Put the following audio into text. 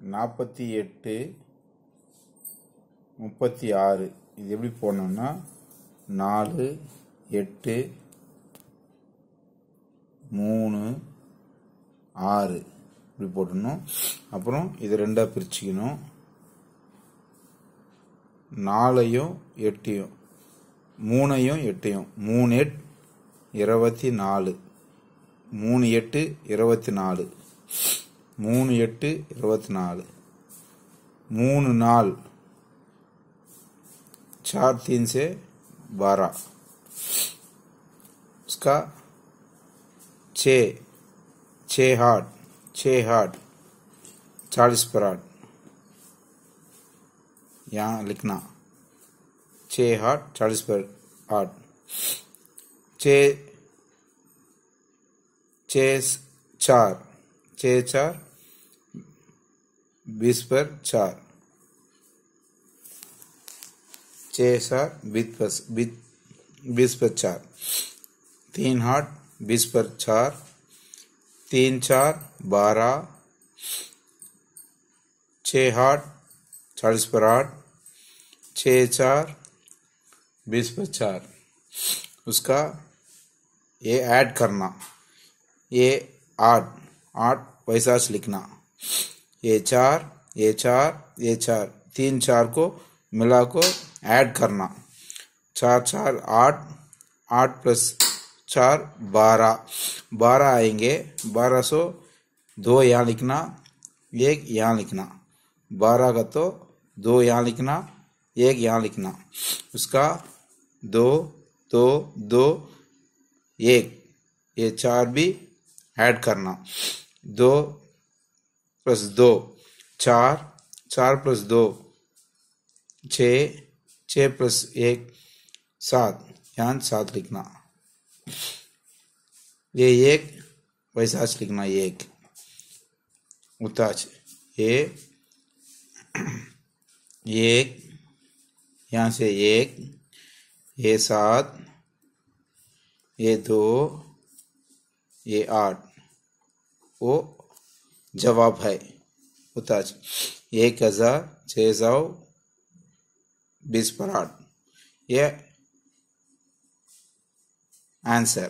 48 36 இது எப்படி போடணும்னா 4 8 3 6 இப்படி போடணும். அப்புறம் இது ரெண்டா பிரிச்சுக்கணும். 4ஐயும் 8ஐயும் 3ஐயும் 8ஐயும் 3 8 24 3 8 24 3 8 24 3 4 4 3 से 12 उसका 6 हार्ट 40 पर 8 यहाँ लिखना 6 हार्ट 40 पर 8 6 4 20 पर 4 6 7 20 पर 4 3 हार्ट 20 पर 4 3 4 12 6 हार्ट 40 पर 8 6 4 20 पर 4 उसका ये ऐड करना. ये 8 वैसा लिखना. ये 4 ये 3 4 को मिला को ऐड करना. 4 4 8 प्लस 4 12 आएंगे. 12 सो 2 यहाँ लिखना 1 यहाँ लिखना. 12 का तो 2 यहाँ लिखना 1 यहाँ लिखना. उसका 2 2 2 1 ये 4 भी ऐड करना. 2 प्लस 2 4 प्लस 2 6 प्लस 1 7 यहाँ 7 लिखना. ये 1 वैसा लिखना. 1 उताच ये 1 यहाँ से 1 ये 7 ये 2 ये 8 वो जवाब है. उताच 1620 पर 8 ये आंसर.